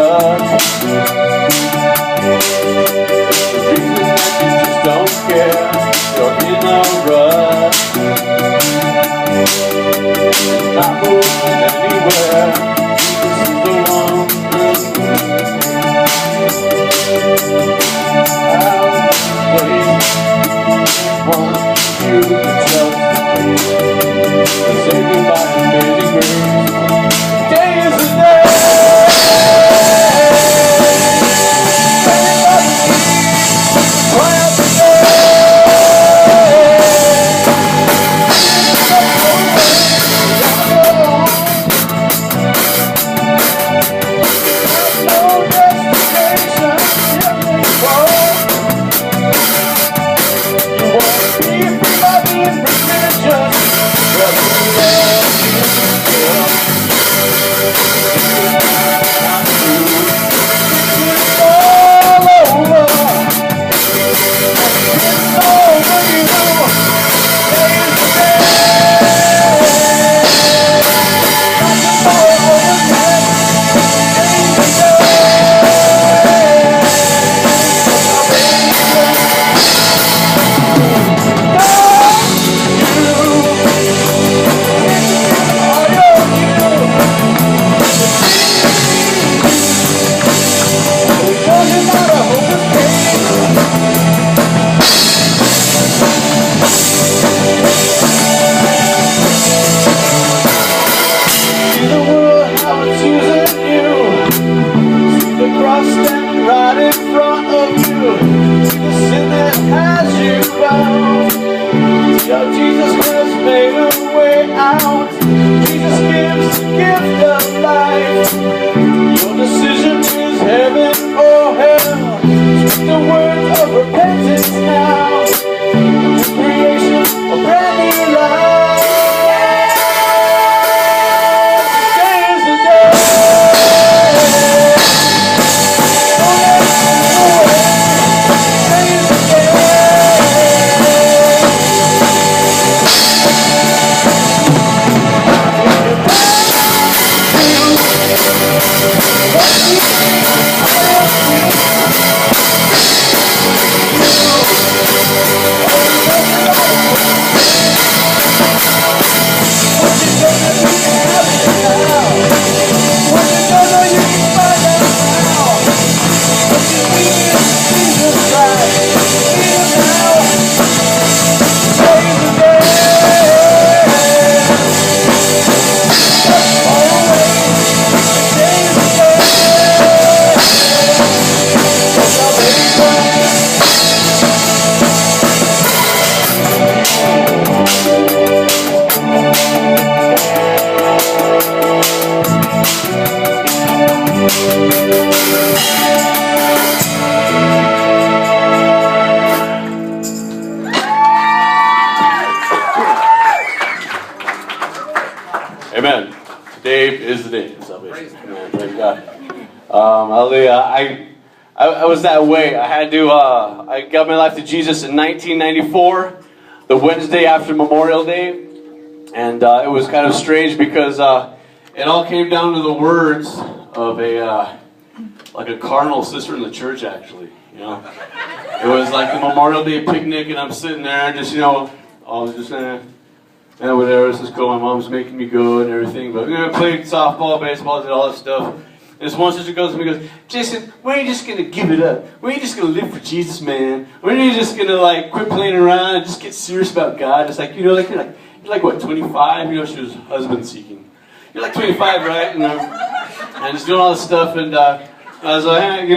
rut. The reason that you just don't care, you're in a rut. It's not moving anywhere. Jesus is the one. Want you to trust me, to save you by amazing grace. Today is the day. Cry out today. No destination, you won't be free by being religious. Well, you love you still. It's all over. It's over you. Day is the day. Nothing more overnight. Day is the day. Standing right in front of you, see the sin that has you bound. See how Jesus has made a way out. Jesus gives the gift of life. Your decision is heaven or hell. Speak the words of repentance now. New creation, a brand new life. Today is the day. Amen. Today is the day of salvation. Amen. Praise God. Hallelujah. I was that way. I got my life to Jesus in 1994, the Wednesday after Memorial Day, and it was kind of strange because it all came down to the words of like a carnal sister in the church. Actually, you know, it was like the Memorial Day picnic, and I'm sitting there, just all just and whatever, it's just cool. My mom's making me go and everything. But I played softball, baseball, did all that stuff. And this one sister goes to me and goes, Jason, when are you just going to give it up? When are you just going to live for Jesus, man? When are you just going to like quit playing around and just get serious about God? It's like, you're like what, 25? She was husband seeking. You're like 25, right? And just doing all this stuff. And I was like,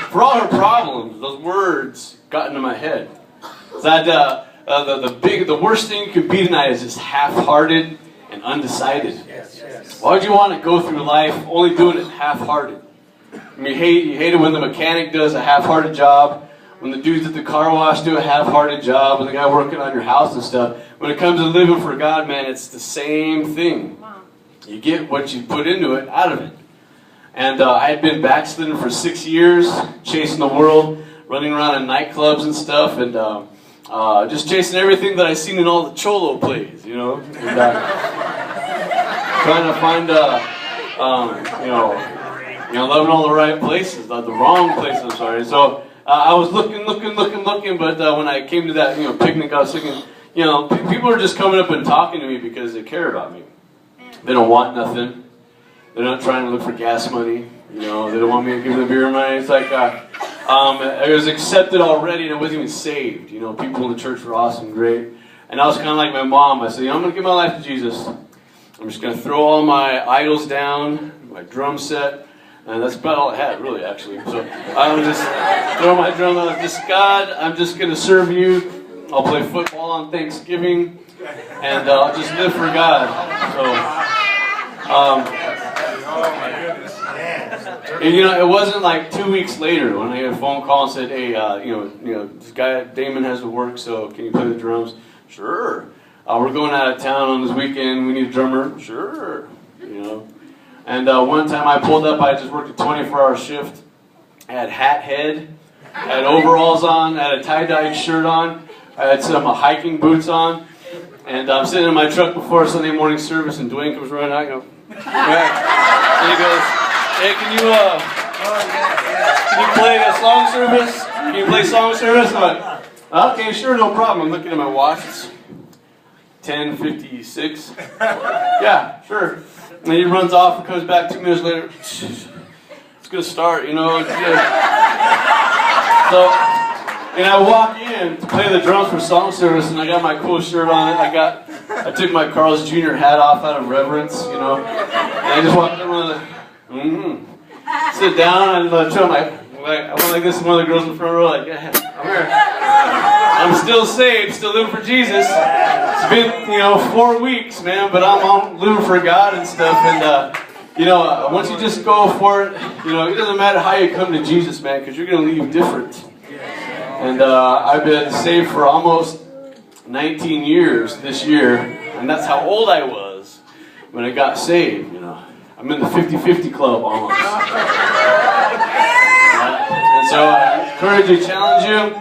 for all her problems, those words got into my head. So the worst thing you can be tonight is just half-hearted and undecided. Yes. Why would you want to go through life only doing it half-hearted? I mean, you hate it when the mechanic does a half-hearted job, when the dudes at the car wash do a half-hearted job, when the guy working on your house and stuff. When it comes to living for God, man, it's the same thing. You get what you put into it, out of it. And I had been backslidden for 6 years, chasing the world, running around in nightclubs and stuff, and just chasing everything that I seen in all the Cholo plays, and, trying to find, You know, loving all the right places, not the wrong places, I'm sorry. So I was looking, but when I came to that, picnic, I was thinking, people are just coming up and talking to me because they care about me. They don't want nothing. They're not trying to look for gas money. They don't want me to give them beer money. It's like, I was accepted already and I wasn't even saved. People in the church were awesome, great. And I was kind of like my mom. I said, I'm going to give my life to Jesus. I'm just going to throw all my idols down, my drum set. And that's about all I had, really, actually. So I would just throw my drum out. God, I'm just going to serve you. I'll play football on Thanksgiving. And I'll just live for God. So, and, it wasn't like 2 weeks later when I got a phone call and said, hey, this guy, Damon, has to work, so can you play the drums? Sure. We're going out of town on this weekend. We need a drummer. Sure. And one time I pulled up, I just worked a 24-hour shift. I had hat head, I had overalls on, I had a tie-dyed shirt on, I had some hiking boots on, and I'm sitting in my truck before Sunday morning service, and Dwayne comes running out, and he goes, hey, can you play a song service? Can you play song service? I'm like, okay, sure, no problem. I'm looking at my watch. It's 10:56. Yeah, sure. And he runs off and comes back 2 minutes later. It's gonna start, So, and I walk in to play the drums for song service, and I got my cool shirt on it. I took my Carl's Jr. hat off out of reverence, and I just walked in with sit down and I went like this. One of the girls in the front row, like, yeah, I'm here. I'm still saved, still living for Jesus. It's been, 4 weeks, man, but I'm living for God and stuff. And, once you just go for it, it doesn't matter how you come to Jesus, man, because you're going to leave different. And I've been saved for almost 19 years this year, and that's how old I was when I got saved, I'm in the 50-50 club almost. And so I encourage you, challenge you.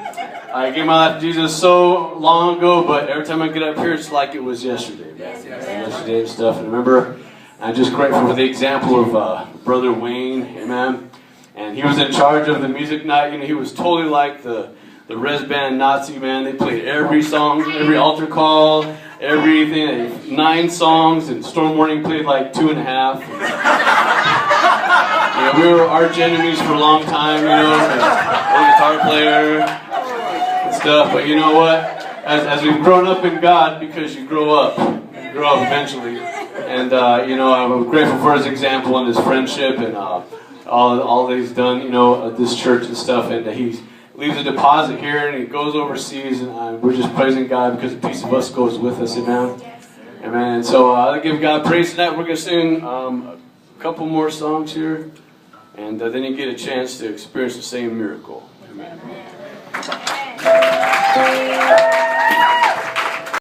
I gave my life to Jesus so long ago, but every time I get up here, it's like it was yesterday, man. Yesterday and stuff. And remember, I'm just grateful for the example of Brother Wayne, amen. And he was in charge of the music night. He was totally like the res band Nazi, man. They played every song, every altar call, everything. 9 songs, and Storm Morning played like 2.5. We were arch enemies for a long time, and guitar player and stuff. But you know what? As we've grown up in God, because you grow up eventually. And I'm grateful for his example and his friendship and all that he's done, at this church and stuff. And he leaves a deposit here and he goes overseas, and we're just praising God because a piece of us goes with us, amen. Amen. And so I give God praise tonight. We're going to sing a couple more songs here, and then you get a chance to experience the same miracle. Amen.